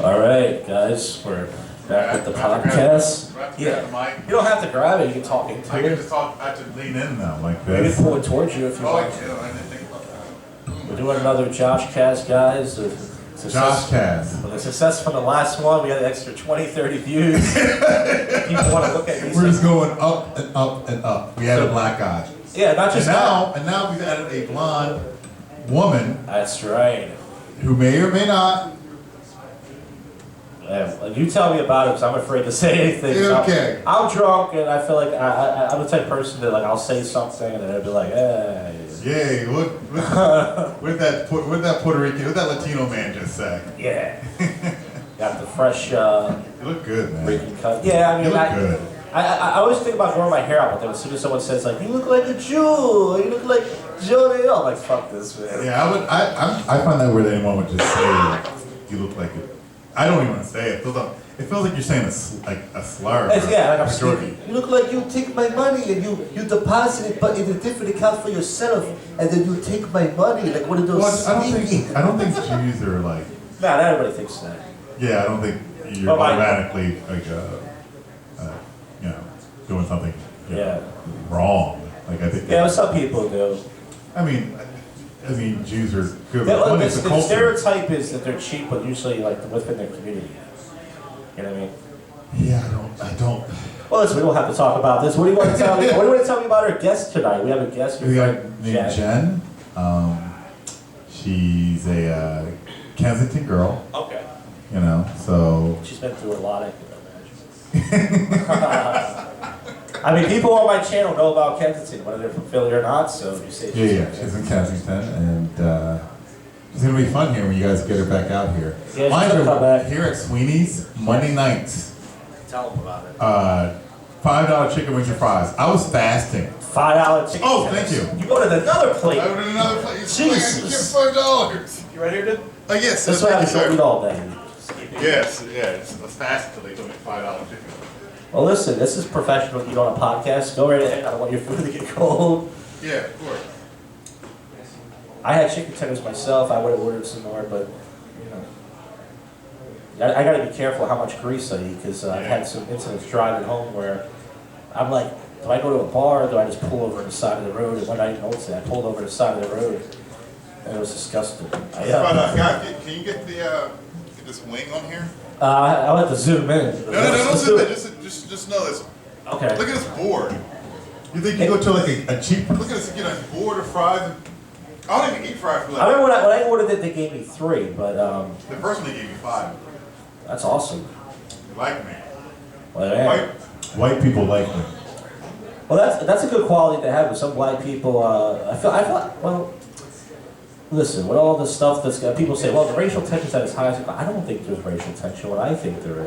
All right, guys, we're back at the podcast. Yeah, you don't have to grab it. You can talk into I it. can just talk. I have to lean in now, like We can this. pull it towards you if you want. I didn't think about that. We're doing another JoshCast, guys. JoshCast. With the success from the last one, we had an extra 20, 30 views. People want to look at me. We're just going up and up and up. We added a black guy. Yeah, not just and now we've added a blonde woman. That's right. Who may or may not. Yeah, you tell me about it because I'm afraid to say anything. Okay. I'm drunk and I feel like I'm the type of person that I'll say something and then I'll be like, hey. Yay! What did that Puerto Rican, what did that Latino man just say? Yeah. Got the fresh. You look good, man. Rican cut. Yeah, I mean, you look good. I always think about growing my hair out, but then as soon as someone says like, "You look like a Jew," "You look like Joe," I'm like, "Fuck this, man." Yeah, I find that weird. Anyone would just say, "You look like it." I don't even want to say it. It feels like you're saying a slur. Yeah, like I'm speaking. You look like you take my money and you deposit it, but in a different account for yourself, and then you take my money like one of those. Well, I don't think Jews are like. Nah, not everybody thinks that. Yeah, I don't think you're automatically like doing something wrong. Like I think. Yeah, well, some people do. I mean, Jews are good. The stereotype is that they're cheap, but usually like within their community. You know what I mean? Yeah, I don't. Well, listen, we don't have to talk about this. What do you want to tell me? What do you want to tell me about our guest tonight? We have a guest. We got named Jenn. She's a Kensington girl. Okay. You know, so. She's been through a lot, I can imagine. I mean, people on my channel know about Kensington, whether they're from Philly or not, so you say she's in Kensington, and it's going to be fun here when you guys get her back out here. Yeah, Mind you, here at Sweeney's, Monday nights. Tell them about it. $5 chicken wings and fries. I was fasting. $5 chicken. Oh, thank you. You ordered another plate. I ordered another plate. Jesus. I get $5. You right here, dude? Yes. That's what I have to eat all day. Yes, it's fast until they told me $5 chicken. Well, listen, this is professional. You on a podcast. Go right ahead. I don't want your food to get cold. Yeah, of course. I had chicken tenders myself. I would have ordered some more, but I got to be careful how much grease I eat because I've had some incidents driving home where I'm like, do I go to a bar or do I just pull over to the side of the road? And one night, I pulled over to the side of the road, and it was disgusting. Can you get this wing on here? I'll have to zoom in. No, don't zoom in. Just know this. Okay. Look at this board. You think you go to like a cheap? Look at this. You get a board of fries. I don't even eat fries for that. I remember when I ordered it, they gave me 3, but the first one they gave me 5. That's awesome. You like me? Well, yeah. White people like me. Well, that's a good quality to have with some black people. I feel well. Listen, with all the stuff that's people say, well, the racial tension's at its highest. I don't think there's racial tension. What I think there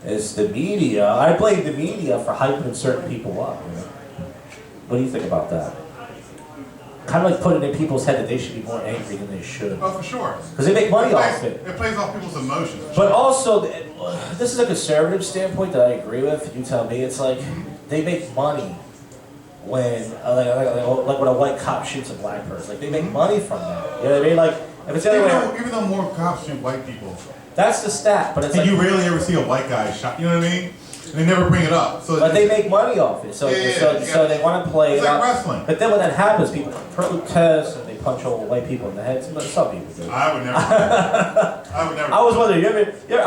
is the media. I blame the media for hyping certain people up. You know? What do you think about that? Kind of like putting in people's head that they should be more angry than they should. Oh, for sure. Because they make money off it. It plays off people's emotions. But also, this is a conservative standpoint that I agree with. You tell me. It's like they make money when, like when a white cop shoots a black person. Like, they make money from that. You know what I mean? Like, if it's the other way. Even though more cops shoot white people. That's the stat, but it's and like. You rarely ever see a white guy shot, you know what I mean? And they never bring it up. So but they make money off it, so they want to play it's it like up. wrestling. But then when that happens, people protest and they punch all the white people in the head. Some people do. I would never. I would never. I was wondering, I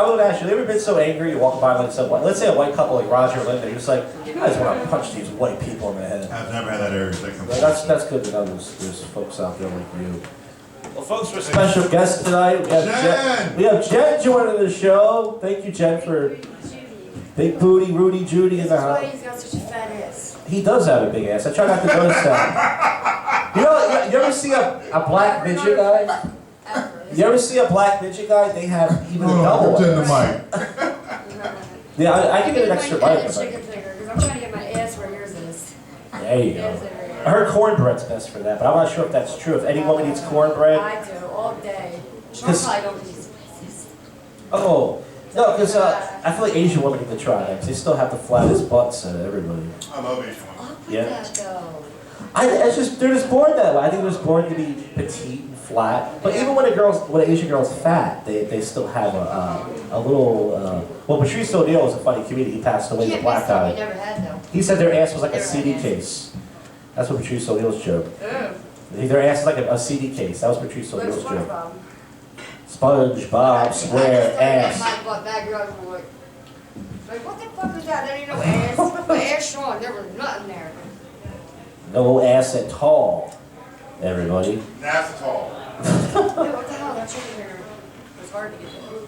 would ask you, have you ever been so angry you walk by like someone, let's say a white couple like Roger and Linda, you're just like, you guys want to punch these white people in the head. I've never had that urge. That's good to know there's folks out there like you. Well, folks, for a special guest tonight, we have Jenn joining the show. Thank you, Jenn, for big booty, Rudy Judy in the house. That's why he's got such a fat ass. He does have a big ass. I try not to notice that. You ever see a black midget guy? You ever see a black midget guy? They have even a double. Turn the mic. Yeah, I can get an extra mic. Chicken finger, because I'm trying to get my ass where yours is. There you go. I heard cornbread's best for that, but I'm not sure if that's true. If any woman eats cornbread. I do, all day. Shawn probably don't eat spices. Oh. No, because I feel like Asian women need to try that, because they still have the flattest butts out of everybody. I love Asian women. Yeah. That though. They're just born that way. I think they're just born to be petite and flat. But even when an Asian girl's fat, they still have a little. Well, Patrice O'Neal was a funny comedian. He passed away, the black We guy. never had though. He said their ass was like a Never CD had. case. That's what Patrice O'Neal's joke. Ugh. Their ass is like a CD case. That was Patrice Like O'Neal's joke. SpongeBob. SpongeBob square ass. My backyard was like, what the fuck is that? There ain't no ass. But ass Shawn, there was nothing there. No ass at all. Everybody. That's tall. Hey, what the hell? That chicken here was hard to get there.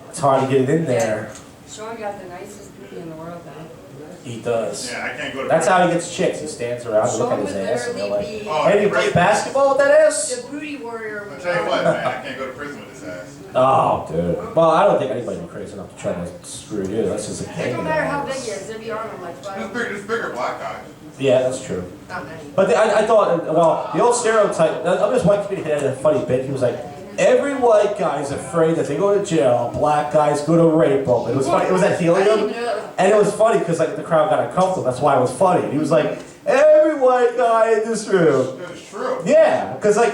It's hard to get it in there. Shawn got the nicest booty in the world, though. He does. Yeah, I can't go to. That's how he gets chicks. He stands around and look Shawn at would his ass and they're literally like, be Oh, hey, do you play basketball with that ass? the booty warrior. I'll tell you what, man, I can't go to prison with this ass. Oh, dude. Well, I don't think anybody'd be crazy enough to try to screw you. That's just a It thing. don't matter how big he is, there'd be on him like five. There's bigger black guys. Yeah, that's true. Not many. But I thought, well, the old stereotype, this white comedian had a funny bit. He was like, every white guy's afraid that they go to jail, black guys go to rape them. It was funny. It was at I didn't Helium. even know that was. And it was funny because like the crowd got uncomfortable. That's why it was funny. And he was like, every white guy in this room. It's true. Yeah, because like,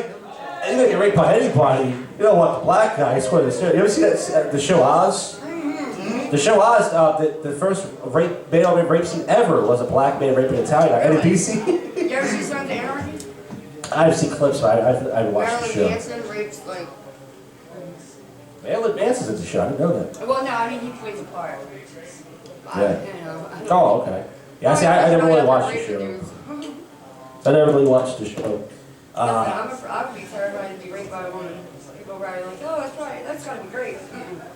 you're gonna get raped by anybody. You don't want the black guy square the stereotype. You ever see that, the show Oz? The show Oz, the first male rape scene ever was a black man raping an Italian guy. NBC. You ever see Sons of Anarchy? I've seen clips, but I've watched the Marilyn show. Manson rapes like. Marilyn Manson's in the show. I didn't know that. Well, no, I mean he plays a part. Yeah. You know. Oh, okay. Yeah, see, I never really watched the show. I never really watched the show. I would be terrified to be raped by a woman. People are like, oh, that's right, that's gotta be great.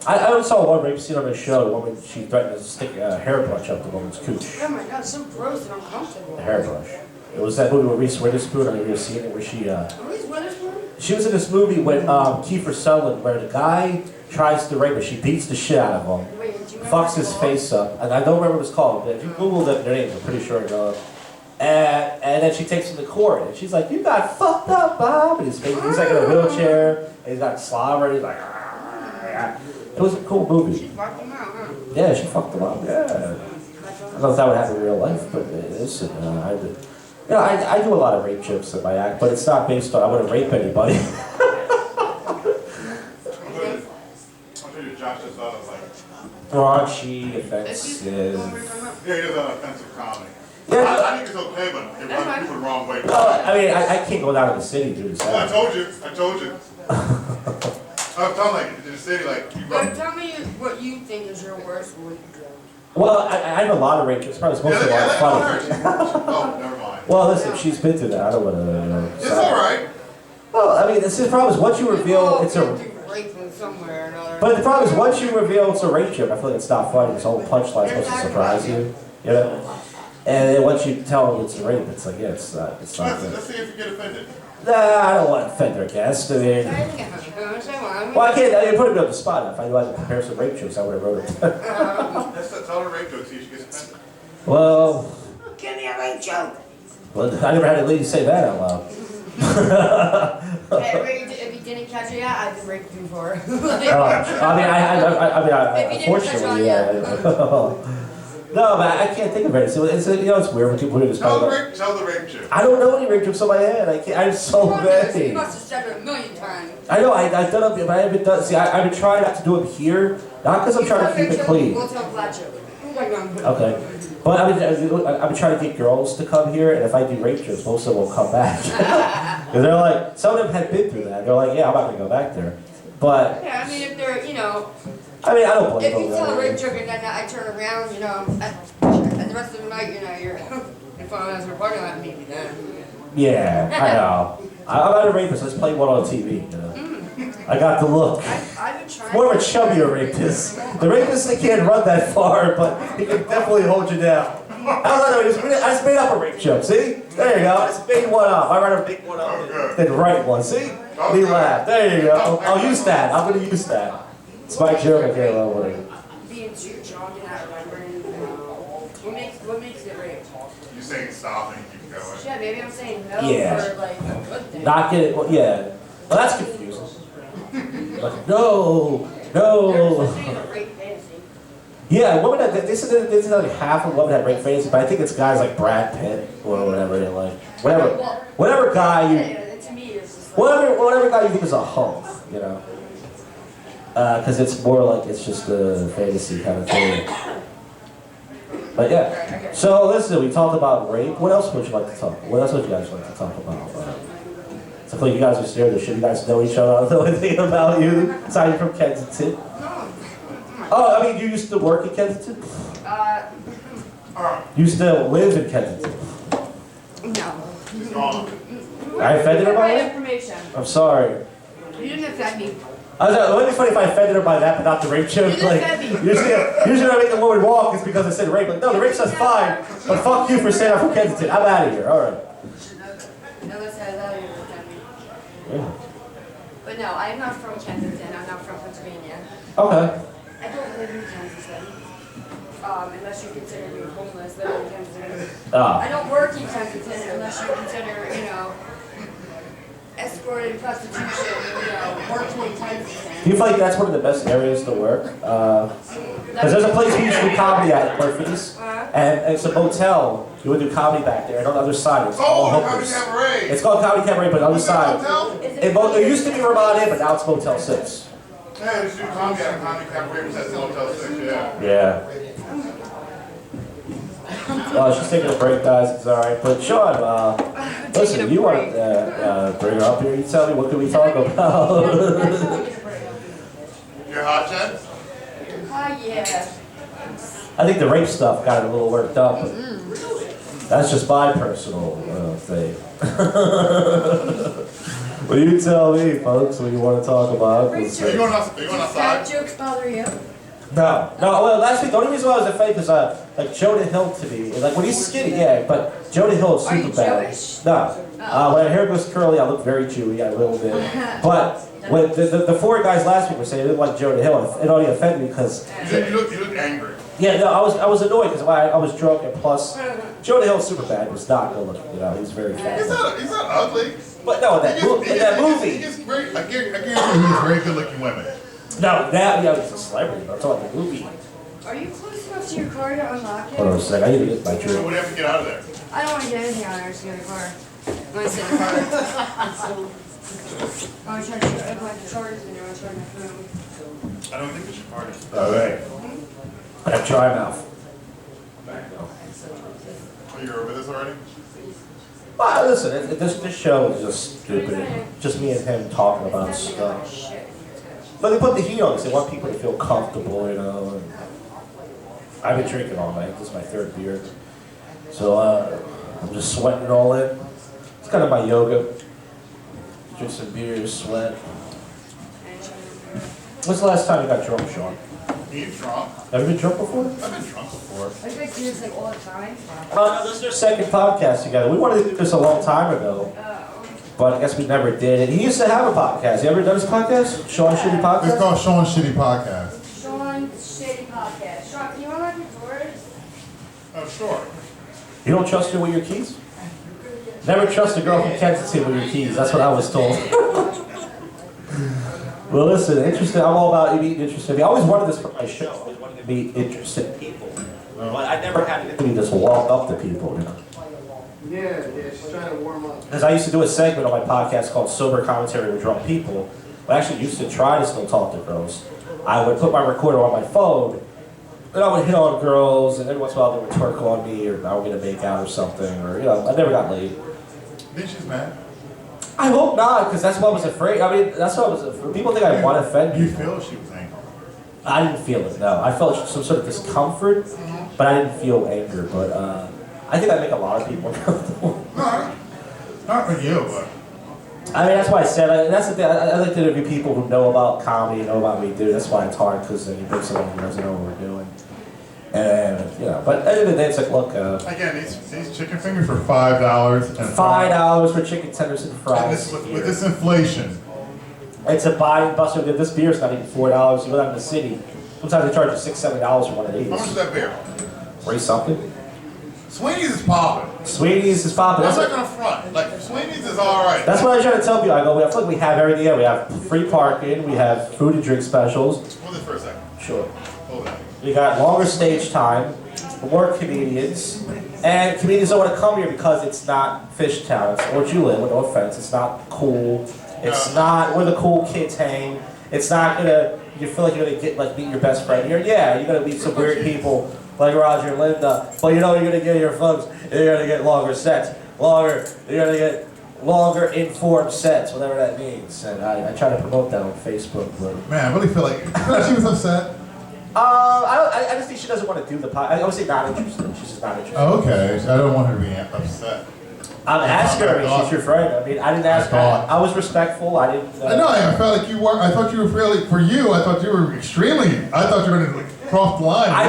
I only saw one rape scene on the show. The woman, she threatened to stick a hairbrush up the woman's cooch. Oh my god, it's so gross and uncomfortable. A hairbrush. It was that movie with Reese Witherspoon. I don't know if you've seen it, where Reese Witherspoon? she was in this movie with Kiefer Sutherland, where the guy tries to rape her. She beats the shit out of him, Wait, do you remember fucks the his song? face up, and I don't remember what it's called. But if you Google their names, I'm pretty sure you know. And then she takes him to court, and she's like, "You got fucked up, Bob." And he's like in a wheelchair, and he's got slobber, and he's like, "Ah." It was a cool movie. She fucked him out, huh? Yeah, she fucked him up. Yeah. I don't know if that would happen in real life, but it is. I do a lot of rape jokes in my act, but it's not based on I wouldn't rape anybody. I'll tell you, Josh just thought of like. Raunchy, This offensive. is- Yeah, he does that offensive comedy. Yeah. I think it's okay, but it rubs people the wrong way. I mean, I can't go down to the city to do this. I told you. I was telling like in the city, like you But rub. tell me what you think is your worst rape joke. Well, I have a lot of rape jokes. Probably most of them are funny. Oh, never mind. Well, listen, she's been through that. I don't want to. It's all right. Well, I mean, the problem is once you reveal it's a. Rape from somewhere or another. But the problem is once you reveal it's a rape joke, I feel like it's not funny. This whole punchline's supposed to surprise you. You know. And then once you tell them it's a rape, it's like, yeah, it's not Let's good. see if you get offended. Nah, I don't want to offend our guest. I mean, well, I can't. I put him on the spot. If I knew I had to prepare some rape jokes, I would have wrote it. Let's tell her rape joke, see if she gets offended. Well, Give me a rape joke. well, I never had a lady say that out loud. If he didn't catch it yet, I've been raped before. I mean, If he didn't catch on unfortunately, yeah. No, but I can't think of it. So it's it's weird when people do this. Tell the rape joke. I don't know any rape jokes in my head. I can't. I'm so You vague. must have said it a million times. I know. I've done it, but I haven't done. See, I've been trying not to do it here, not because I'm trying to keep it clean. We'll tell a flat joke. Okay. But I've been trying to get girls to come here, and if I do rape jokes, most of them will come back. Because they're like, some of them had been through that. They're like, yeah, I'm not gonna go back there. But Yeah, I mean, if they're, I mean, I don't blame if you them. tell a rape joke and then I turn around, and the rest of the night, you're in front of us, we're partying like maybe then. Yeah, I know. I'm not a rapist. Let's play one on TV. You know? I got the look. I've been trying. More of a chubbier rapist. The rapist, they can't run that far, but he can definitely hold you down. I just made up a rape joke, see? There you go, I just made one up. I'd rather make one up than write one, see? Me laugh. There you go. I'll use that. I'm going to use that. It's my joke, I can't love it. Being too drunk and not remembering, what makes it rape? You saying stop and keep going. Shit, maybe I'm saying no Yeah. for like a good thing. Not get it, well, yeah. Well, that's confusing. Like, no. There's such a rape fantasy. Yeah, women that they said that like half of women have rape fantasy, but I think it's guys like Brad Pitt or whatever. They're like whatever guy you. Yeah, to me, it's just like. whatever guy you think is a hunk, you know. Because it's more like it's just a fantasy kind of thing. But yeah. So listen, we talked about rape. What else would you like to talk? What else would you guys like to talk about? So like you guys are scared. Should you guys know each other? I don't know anything about you. Aside from Kensington. Oh, I mean, you used to work in Kensington? You used to live in Kensington? No. She's gone. I offended her by that? Information. I'm sorry. You didn't offend me. I was like, it would be funny if I offended her by that, but not the rape joke. You Like, offended me. usually I make the woman walk is because I said rape. Like, no, the rape stuff's fine, but fuck you for saying I'm from Kensington. I'm out of here. All right. No, that's how you offend me. Yeah. But no, I'm not from Kensington. I'm not from Pennsylvania. Okay. I don't live in Kensington. Unless you consider me homeless, living in Kensington. I don't work in Kensington unless you consider, you know, escorting prostitution, you know, working in Kensington. Do you feel like that's one of the best areas to work? Because there's a place we used to do comedy at Murphy's, and it's a motel. You would do comedy back there, and on the other side it's all hookers. Cabaret. It's called Comedy Cabaret, but on the other side. Hotel? It used to be Vermont Inn, but now it's Motel 6. Yeah, they should do comedy at a comedy cabaret, but that's Motel 6, yeah. Yeah. She's taking a break, guys. It's all right. But Shawn, listen, you want to bring her up here? You tell me, what can we talk about? You're hot, Jenn? Yeah. I think the rape stuff got it a little worked up. But that's just my personal thing. Well, you tell me, folks, what you want to talk about. Are you going outside? Fat jokes bother you? No. Well, last week, the only reason why I was afraid is like Jonah Hill to me, like when he's skinny, yeah, but Jonah Hill is super bad. Jewish? No. When my hair goes curly, I look very Jewy, a little bit. But when the four guys last week were saying they didn't like Jonah Hill, it only offended me because. You look angry. Yeah, no, I was annoyed because I was drunk, and plus Jonah Hill's super bad. He was not good looking, you know. He's very fat. He's not ugly. But no, in that movie. He gets great. I guarantee he gets very good-looking women. No, now he's a celebrity. I'm talking about the movie. Are you close enough to your car to unlock it? Hold on a second. I need to get my So drink. what do you have to get out of there? I don't want to get anything out of there. Just get a car. I'm going to sit in the car. I want to charge you. I'm going to charge and you're going to charge my phone. I don't think we should party. All right. I have dry mouth. Oh, you're over this already? Well, listen, this show is just stupid. Just me and him talking about stuff. But they put the heat on because they want people to feel comfortable, you know. And I've been drinking all night. This is my third beer. So I'm just sweating it all in. It's kind of my yoga. Drink some beer, sweat. When's the last time you got drunk, Shawn? You drunk? Have you been drunk before? I've been drunk before. I think do this like all the time. No, this is our second podcast together. We wanted to do this a long time ago, but I guess we never did. And he used to have a podcast. You ever done his podcast? Shawn Shitty Podcast? It's called Shawn Shitty Podcast. Shawn Shitty Podcast. Shawn, can you unlock your doors? Oh, sure. You don't trust her with your keys? Never trust a girl from Kensington with your keys. That's what I was told. Well, listen, interesting. I'm all about meeting interesting people. I always wanted this for my show. I always wanted to meet interested people. I never had to get to just walk up to people, you know. Yeah, she's trying to warm up. Because I used to do a segment on my podcast called Sober Commentary with Drunk People. I actually used to try to still talk to girls. I would put my recorder on my phone, and I would hit on girls, and every once in a while they would twerk on me, or I would get a make out or something, or, you know, I never got laid. Think she's mad? I hope not, because that's what I was afraid. I mean, that's what I was afraid. People think I want to offend Do you people. feel she was angry? I didn't feel it, no. I felt some sort of discomfort, but I didn't feel anger. But I think I make a lot of people uncomfortable. No, not for you, but. I mean, that's why I said, that's the thing. I like to interview people who know about comedy, know about what we do. That's why it's hard, because then you bring someone who doesn't know what we're doing. And, you know, but at the end of the day, it's like, look. Again, these chicken fingers for $5. And $5 for chicken tenders and And fries. with this inflation. It's a buying buster. This beer's not even $4. You go down to the city. Sometimes they charge you $6, $7 for one of these. How much is that beer? Raise something. Sweeney's is popping. Sweeney's is popping. I'm not gonna front. Like, Sweeney's is alright. That's what I try to tell people. I go, I feel like we have everything here. We have free parking. We have food and drink specials. Hold it for a second. Sure. Hold that. We got longer stage time, more comedians, and comedians don't want to come here because it's not Fishtown. It's what you live with. No offense, it's not cool. It's not where the cool kids hang. It's not gonna. You feel like you're gonna get meet your best friend here. Yeah, you're gonna meet some weird people like Roger and Linda. But you know you're gonna get your folks. You're gonna get longer sets. You're gonna get longer informed sets, whatever that means. And I try to promote that on Facebook. But Man, I really feel like she was upset. I just think she doesn't want to do the podcast. I would say not interested. She's just not interested. Oh, okay. I don't want her to be upset. I'm asking her. I mean, she's your friend. I mean, I didn't ask her. I was respectful. I didn't. I know. I felt like you were. I thought you were fairly. For you, I thought you were extremely. I thought you were going to cross the line. I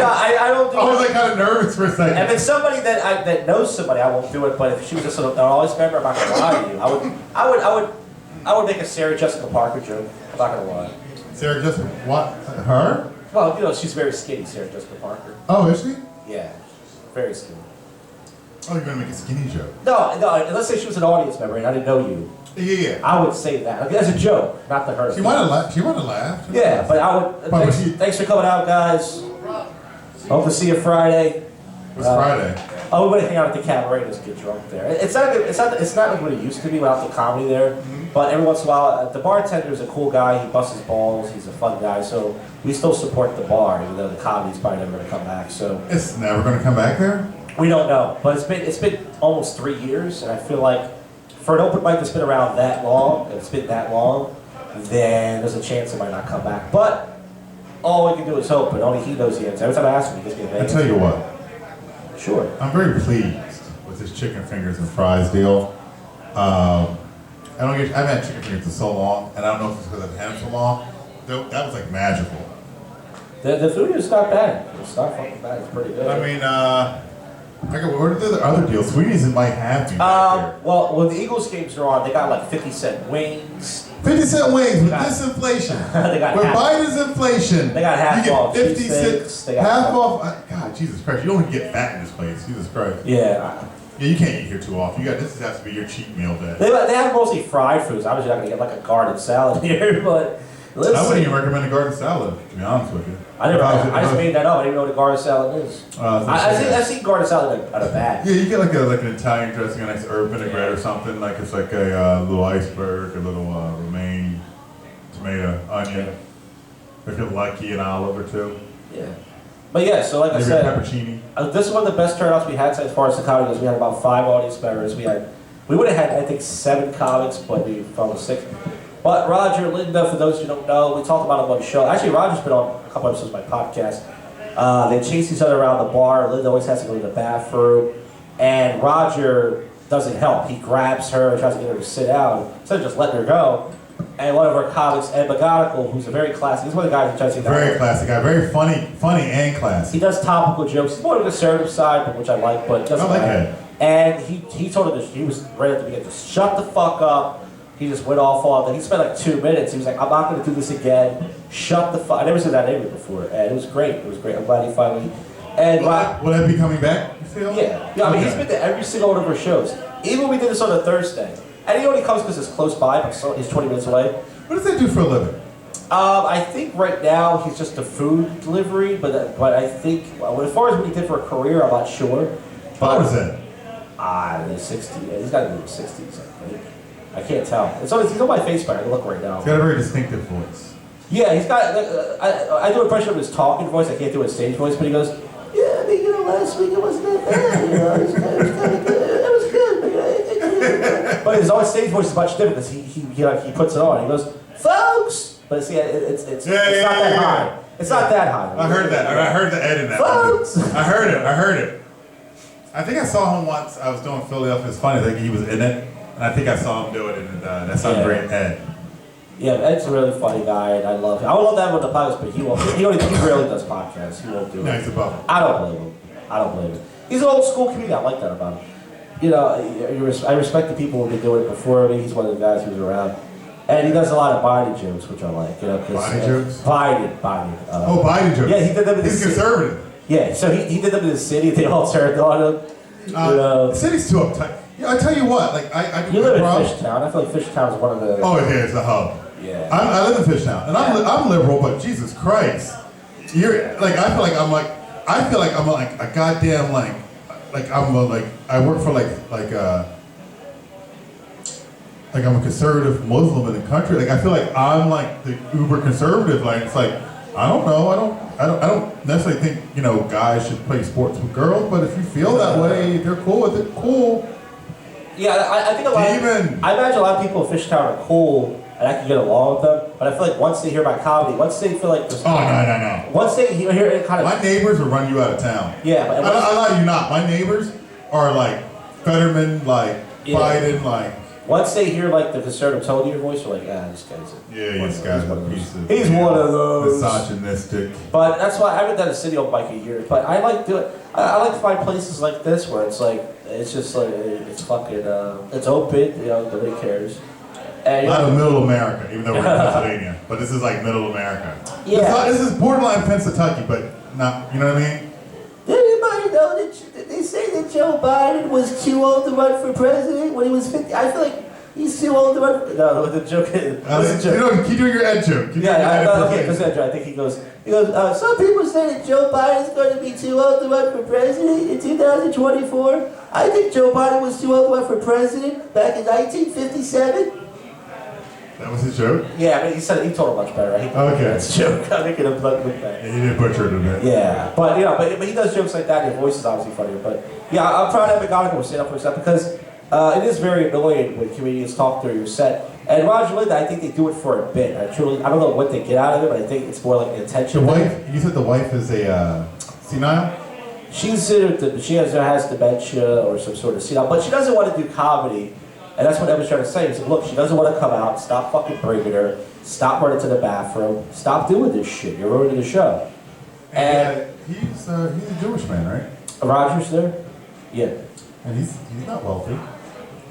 don't do I was kind of nervous for a second. If it's somebody that knows somebody, I won't do it. But if she was just an always member, I'm not going to lie to you. I would make a Sarah Jessica Parker joke. I'm not going to lie. Sarah Jessica, what? Her? Well, you know, she's very skinny, Sarah Jessica Parker. Oh, is she? Yeah, very skinny. Oh, you're gonna make a skinny joke. No. Let's say she was an audience member and I didn't know you. Yeah. I would say that as a joke, not to her. She might have laughed. She might have laughed. Yeah, but I would. Thanks for coming out, guys. Hope to see you Friday. It's Friday. Oh, we're gonna hang out at the cabaret and just get drunk there. It's not like what it used to be without the comedy there. Mm-hmm. But every once in a while, the bartender is a cool guy. He busts his balls. He's a fun guy. So we still support the bar, even though the comedy's probably never gonna come back. So it's never gonna come back there. We don't know, but it's been almost 3 years, and I feel like for an open mic that's been around that long, and it's been that long, then there's a chance it might not come back. But all we can do is hope, and only he knows the answer. Every time I ask him, he gives me an answer. I tell you what. Sure. I'm very pleased with this chicken fingers and fries deal. I've had chicken fingers for so long, and I don't know if it's because I've had them so long. That was like magical. The food is not bad. It's not fucking bad. It's pretty good. I mean, what are the other deals? Sweeties might have you back here. Well, when the Eagles games are on, they got like 50-cent wings. 50-cent wings with this inflation. With Biden's inflation. They got half off. You get 50 cents, half off. God, Jesus Christ. You don't even get fat in this place. Jesus Christ. Yeah. Yeah, you can't eat here too often. This has to be your cheat meal day. They have mostly fried foods. I was not going to get like a garden salad here, but listen. I wouldn't even recommend a garden salad, to be honest with you. I just made that up. I didn't even know what a garden salad is. I've seen garden salad out of bag. Yeah, you get like an Italian dressing, a nice herb vinaigrette or something. Like it's like a little iceberg, a little romaine, tomato, onion. If you're lucky, an olive or two. Yeah. But yeah, so like I said, pepperoni. This is one of the best turnouts we had as far as the comedy goes. We had about 5 audience members. We would have had, I think, 7 comics, but we found 6. But Roger, Linda, for those who don't know, we talked about them on the show. Actually, Roger's been on a couple episodes of my podcast. They chase each other around the bar. Linda always has to go to the bathroom. And Roger doesn't help. He grabs her and tries to get her to sit down instead of just letting her go. And one of our comics, Ed McGonigal, who's a very classic, he's one of the guys who tries to very classic guy, very funny and classy. He does topical jokes. He's more on the conservative side, which I like, but doesn't matter. And he told her that he was right at the beginning, just shut the fuck up. He just went off on it. He spent like 2 minutes. He was like, I'm not going to do this again. Shut the fuck. I never said that name before, and it was great. It was great. I'm glad he finally. And will that be coming back? You feel? Yeah. I mean, he's been to every single one of our shows. Even when we did this on a Thursday. And he only comes because it's close by, but he's 20 minutes away. What does that do for a living? I think right now he's just a food delivery, but I think, well, as far as what he did for a career, I'm not sure. What was that? In the 60s. He's got to be in the 60s, I think. I can't tell. He's on my Facebook. I can look right now. He's got a very distinctive voice. Yeah, he's got. I do an impression of his talking voice. I can't do his stage voice, but he goes, "Yeah, I mean, last week it wasn't that bad. It was kind of good. It was good, but his own stage voice is much different because he puts it on. He goes, "Folks," but see, it's not that high. It's not that high. I heard that. I heard the Ed in that. Folks. I heard it. I think I saw him once. I was doing Philadelphia. It's funny. I think he was in it. And I think I saw him do it, and that sounded great, Ed. Yeah, Ed's a really funny guy, and I love him. I would love to have him on the podcast, but he won't. He rarely does podcasts. He won't do it. Nice about him. I don't blame him. He's an old school comedian. I like that about him. You know, I respect the people who've been doing it before me. He's one of the guys who's around. And he does a lot of Biden jokes, which I like. You know, Biden jokes? Biden. Biden jokes. Yeah, he did them in the He's conservative. Yeah, so he did them in the city. They all turned on him. The city's too uptight. Yeah, I tell you what, like you live in Fishtown. I feel like Fishtown is one of the. Oh, it is the hub. Yeah. I live in Fishtown, and I'm liberal, but Jesus Christ, you're like I feel like I'm a goddamn I work for like I'm a conservative Muslim in the country. Like I feel like I'm like the uber conservative. Like it's like I don't know. I don't necessarily think guys should play sports with girls. But if you feel that way, if you're cool with it, cool. Yeah, I think a lot. I imagine a lot of people in Fishtown are cool, and I can get along with them. But I feel like once they hear my comedy, once they feel like no. Once they hear it, kind of. My neighbors will run you out of town. Yeah, but I lie to you not. My neighbors are like Fetterman, like Biden, like. Once they hear like the conservative tone of your voice, they're like, this guy's. This guy's one of those. He's one of those. Misogynistic. But that's why I haven't done a city open mic in years. But I like doing. I like to find places like this where it's like it's just like it's fucking it's open. Nobody cares. And, a lot of middle America, even though we're in Pennsylvania. But this is like middle America. Yeah. This is borderline Pennsylvania, but not. You know what I mean? Did anybody know that they say that Joe Biden was too old to run for president when he was 50? I feel like he's too old to run for... No, the joke is... keep doing your Ed joke. Okay, because Ed joke. I think he goes, some people say that Joe Biden is going to be too old to run for president in 2024. I think Joe Biden was too old to run for president back in 1957. That was his joke? Yeah, he said he told it much better. Right? Okay. That's a joke. I think it'll look back. He did butcher it a bit. Yeah, but he does jokes like that. And his voice is obviously funnier. But yeah, I'm proud of McGonigal stand up for himself because it is very annoying when comedians talk through your set. And Roger Linda, I think they do it for a bit. I don't know what they get out of it, but I think it's more like the attention. The wife, you said the wife is a senile? She has dementia or some sort of senile, but she doesn't want to do comedy. And that's what Evan's trying to say. He said, look, she doesn't want to come out. Stop fucking bringing her. Stop running to the bathroom. Stop doing this shit. You're ruining the show. And he's a Jewish man, right? Roger's there? Yeah. And he's not wealthy.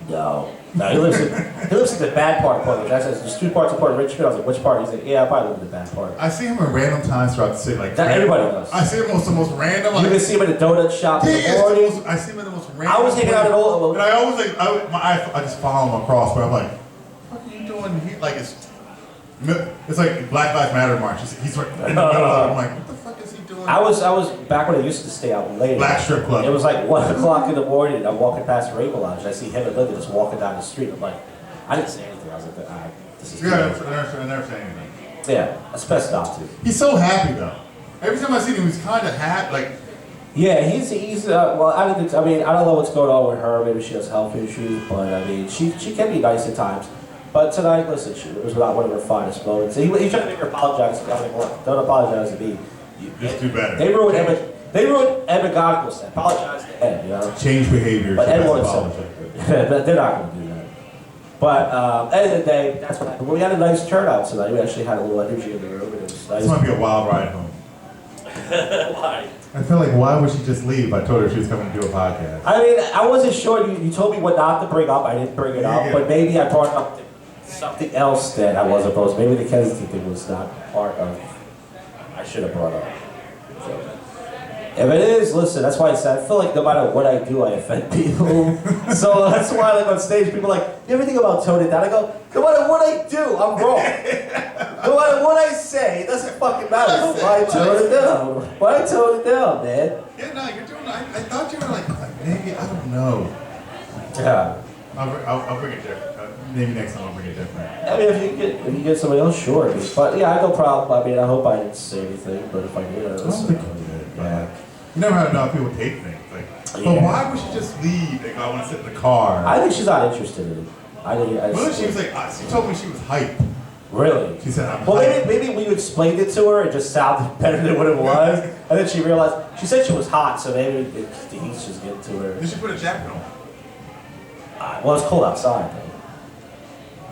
No, he lives in the bad part of Portland. There's two parts of Portland. Richmond. I was like, which part? He's like, yeah, I probably live in the bad part. I see him in random times throughout the city. Like everybody does. I see him the most random. You can see him at a donut shop in the morning. I see him in the most random. I was hanging out at all. And I always like, I just follow him across, but I'm like, what are you doing? It's like Black Lives Matter march. He's right in the middle of it. I'm like, what the fuck is he doing? I was back when I used to stay out late. Black strip club. It was like 1 o'clock in the morning, and I'm walking past the Rainbow Lounge. I see him and Linda just walking down the street. I'm like, I didn't say anything. I was like, this is. Yeah, I never say anything. Yeah, that's best not to. He's so happy though. Every time I see him, he's kind of happy. Like. Yeah, he's well. I don't know what's going on with her. Maybe she has health issues, but I mean, she can be nice at times. But tonight, listen, it was not one of her finest moments. He tried to make her apologize. I was like, well, don't apologize to me. Just do better. They ruined Ed McGonigal's set. Apologize to Ed, Change behavior. But Ed won't accept it. They're not going to do that. But end of the day, that's what happened. We had a nice turnout tonight. We actually had a little energy in the room. It was nice. This might be a wild ride home. Why? I feel like, why would she just leave? I told her she was coming to do a podcast. I mean, I wasn't sure. You told me what not to bring up. I didn't bring it up. But maybe I brought up something else that I wasn't supposed to. Maybe the Kensington thing was not part of. I should have brought up. So, if it is, listen, that's why I said I feel like no matter what I do, I offend people. So that's why, like on stage, people are like, you ever think about toning it down? I go, no matter what I do, I'm wrong. No matter what I say, it doesn't fucking matter. Why tone it down? Why tone it down, man? Yeah, no, you're doing. I thought you were like maybe I don't know. Yeah. I'll bring it different. Maybe next time I'll bring it different. I mean, if you get somebody else, sure. But yeah, I have no problem. I mean, I hope I didn't say anything. But if I did, I don't think you did. Yeah. You never had enough people take things. Like, but why would she just leave? Like, I want to sit in the car. I think she's not interested in it. She was like, she told me she was hype. Really? She said, I'm well, hype. maybe when you explained it to her, it just sounded better than what it was. And then she realized, she said she was hot, so maybe the heat's just getting to her. Did she put a jacket on? Well, it's cold outside, though.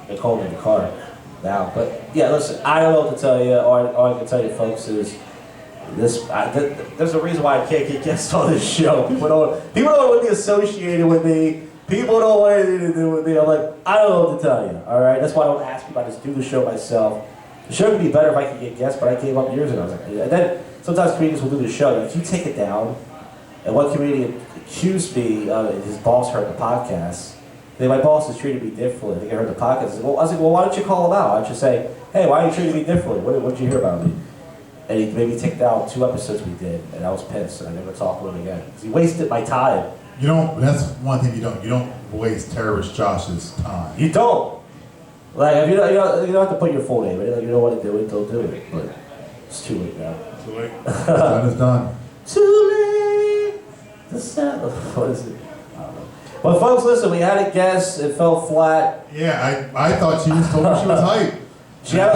It's cold in the car now. But yeah, listen, I don't know what to tell you. All I can tell you, folks, is there's a reason why I can't get guests on this show. People don't want to be associated with me. People don't want anything to do with me. I'm like, I don't know what to tell you. All right, that's why I don't ask people. I just do the show myself. The show would be better if I could get guests, but I gave up years ago. I was like, and then sometimes comedians will do the show. If you take it down, and one comedian accused me, his boss heard the podcast. My boss has treated me differently. I think I heard the podcast. I was like, well, why don't you call him out? Why don't you say, hey, why are you treating me differently? What did you hear about me? And he made me take down 2 episodes we did, and I was pissed, and I never talked to him again. He wasted my time. You don't. That's one thing you don't. You don't waste terrorist Josh's time. You don't. Like, you don't have to put your full name in it. Like, you don't want to do it, don't do it. But it's too late now. Too late. It's done. It's done. Too late. What is it? I don't know. Well, folks, listen, we had a guest. It fell flat. Yeah, I thought she was told me she was hype. She had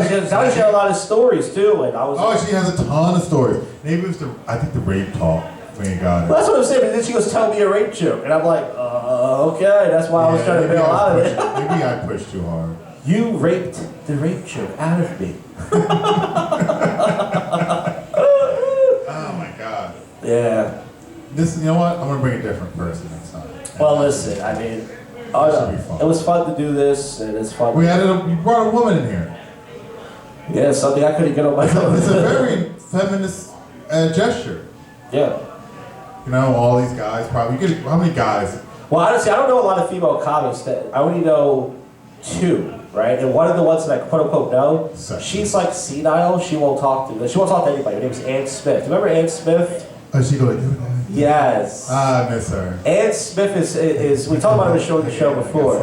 a lot of stories, too. And I was. Oh, she has a ton of stories. Maybe it was I think the rape talk. We ain't got it. Well, that's what I'm saying. And then she was telling me a rape joke. And I'm like, okay. That's why I was trying to bail out of it. Maybe I pushed too hard. You raped the rape joke out of me. Oh my God. Yeah. You know what? I'm gonna bring a different person next time. Well, listen. I mean, it was fun to do this, and it's fun. You brought a woman in here. Yeah, something I couldn't get on my own. It's a very feminist gesture. Yeah. You know, all these guys probably. How many guys? Well, honestly, I don't know a lot of female comics. I only know 2. Right, and one of the ones that I quote unquote know, she's like senile. She won't talk to anybody. Her name is Ann Smith. Remember Ann Smith? Oh, she go like that? Yes. I miss her. Ann Smith is we talked about her on the show before.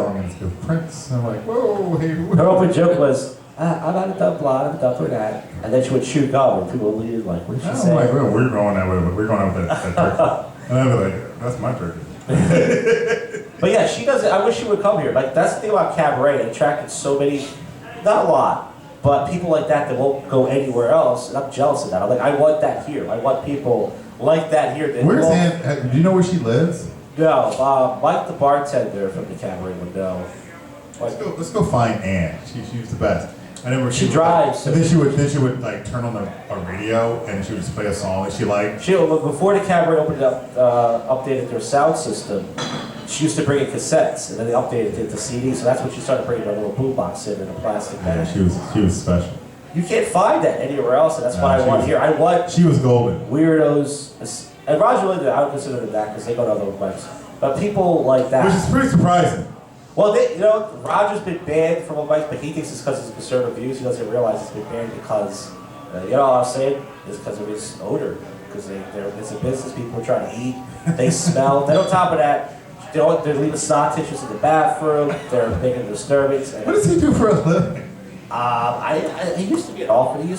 Prince. I'm like, whoa, hey. Her open joke was, I'm not a dumb blonde, I'm a dumb brunette. And then she would shoot gum, and people would leave like, what did she say? I'm like, well, we're going out with that turkey. And I'd be like, that's my turkey. But yeah, she doesn't. I wish she would come here. Like, that's the thing about cabaret. It attracted so many, not a lot, but people like that won't go anywhere else. And I'm jealous of that. I'm like, I want that here. I want people like that here. Where's Ann? Do you know where she lives? No, Mike the bartender from the cabaret would know. Let's go find Ann. She was the best. I never. She drives. And then she would like turn on a radio and she would just play a song that she liked. Before the cabaret opened up, updated their sound system. She used to bring in cassettes, and then they updated it to CDs. So that's when she started bringing a little boombox in a plastic bag. Yeah, she was special. You can't find that anywhere else, and that's what I want here. I want. She was golden. Weirdos, and Roger Linda. I don't consider them that because they go to other webs. But people like that. Which is pretty surprising. Well, Roger's been banned from a mic, but he thinks it's because of his conservative views. He doesn't realize it's been banned because, you know what I'm saying? It's because of his odor. Because it's a business. People are trying to eat. They smell. Then on top of that. They're leaving sock tissues in the bathroom. They're making a disturbance. What does he do for a living? He used to be an office. He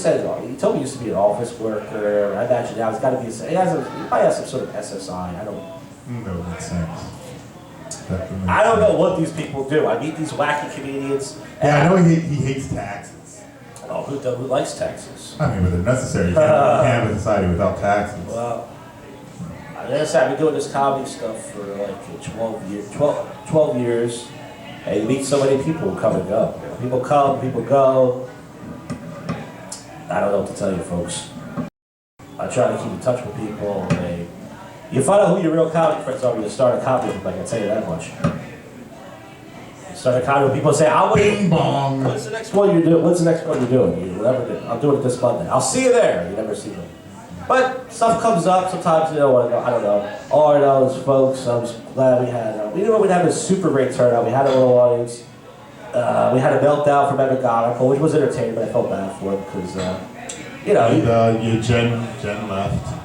told me he used to be an office worker. I imagine now he's got to be. He probably has some sort of SSI. I don't. No, that makes sense. I don't know what these people do. I meet these wacky comedians. Yeah, I know he hates taxes. Oh, who likes taxes? I mean, but they're necessary. You can't have a society without taxes. Well. I've been doing this comedy stuff for like 12 years, and you meet so many people who come and go. People come, people go. I don't know what to tell you, folks. I try to keep in touch with people. You find out who your real comedy friends are when you start a comedy group, I can tell you that much. You start a comedy group, people say, Bing bong. What's the next one you're doing? What's the next one you're doing? I'm doing it this Monday. I'll see you there. You never see them. But stuff comes up sometimes, I don't know. All I know is, folks, I'm just glad we had, we had a super great turnout. We had a little audience. We had a meltdown from Emigonica, which was entertaining, but I felt bad for him because, Jenn left.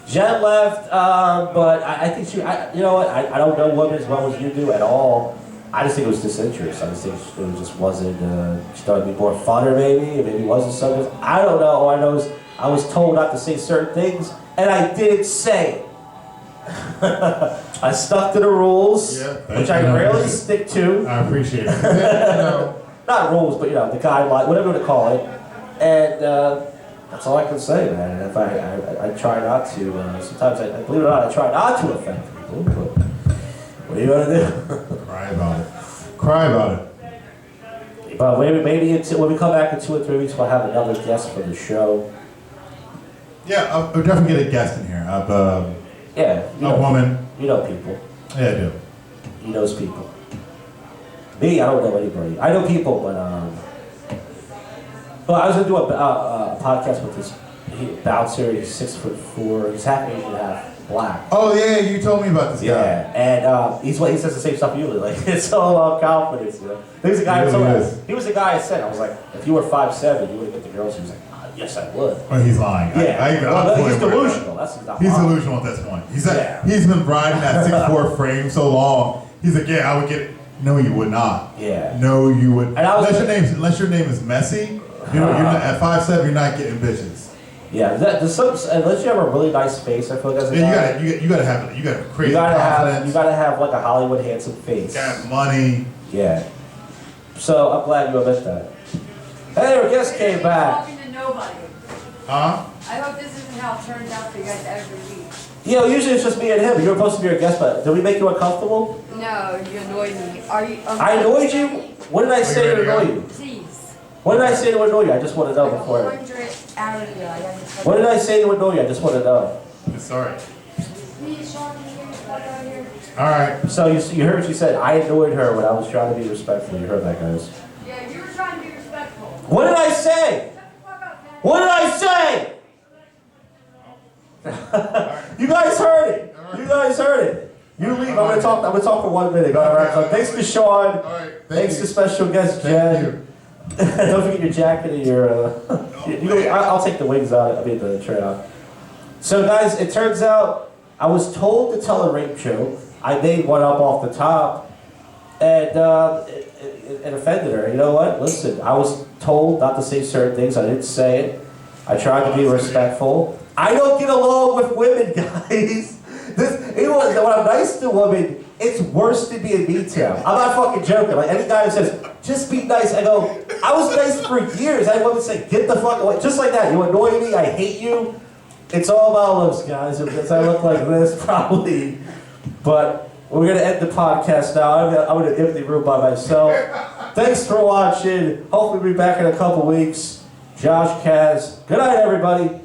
Jenn left, but I think you know what? I don't know women as well as you do at all. I just think it was disinterest. I just think it just wasn't, she thought it'd be more funner maybe, maybe it wasn't something. I don't know. All I know is, I was told not to say certain things, and I didn't say it. I stuck to the rules, which I rarely stick to. I appreciate it. Not rules, but the guideline, whatever you want to call it. And that's all I can say, man. And if I try not to. Sometimes believe it or not, I try not to offend people. But what are you gonna do? Cry about it. But maybe when we come back in 2 or 3 weeks, we'll have another guest for the show. Yeah, I'll definitely get a guest in here. A woman. You know people. Yeah, I do. He knows people. Me, I don't know anybody. I know people, but well, I was gonna do a podcast with this bouncer. He's 6'4". He's half Asian, half black. Oh yeah, you told me about this guy. Yeah, and he says the same stuff you do. Like it's all confidence. He was the guy. He was the guy I said. I was like, if you were 5'7", you would have get the girls. He was like, yes, I would. Well, he's lying. Yeah, he's delusional. He's delusional at this point. He's been riding that 6'4" frame so long. He's like, yeah, I would get No, you would not. Yeah. No, you would. And I was Unless your name is Messi, you're not, at 5'7", you're not getting bitches. Yeah, unless you have a really nice face, I feel like as a guy. You gotta have crazy confidence. You gotta have like a Hollywood handsome face. You gotta have money. Yeah. So I'm glad you admit that. Hey, our guest came back. Talking to nobody. Huh? I hope this isn't how it turns out for you guys every week. You know, usually it's just me and him. You were supposed to be our guest, but did we make you uncomfortable? No, you annoyed me. Are you? I annoyed you? What did I say to annoy you? Please. What did I say to annoy you? I just want to know before. 100 out of you. What did I say to annoy you? I just want to know. It's alright. Please, Shawn, can you get your fuck out here? Alright. So you heard what she said. I annoyed her when I was trying to be respectful. You heard that, guys. Yeah, you were trying to be respectful. What did I say? Shut the fuck up, man. What did I say? You guys heard it. You guys heard it. You leave. I'm gonna talk for 1 minute. All right. So thanks to Shawn. Alright. Thanks to special guest Jenn. Don't forget your jacket and your. I'll take the wings out. I mean the tray out. So guys, it turns out I was told to tell a rape joke. I made one up off the top, and it offended her. You know what? Listen, I was told not to say certain things. I didn't say it. I tried to be respectful. I don't get along with women, guys. When I'm nice to women, it's worse than being mean to them. I'm not fucking joking. Like any guy who says, just be nice, I go, I was nice for years. I had women say, get the fuck away. Just like that. You annoy me, I hate you. It's all about looks, guys. Because I look like this, probably. But we're going to end the podcast now. I'm in an empty room by myself. Thanks for watching. Hopefully we'll be back in a couple weeks. JoshCast. Good night, everybody.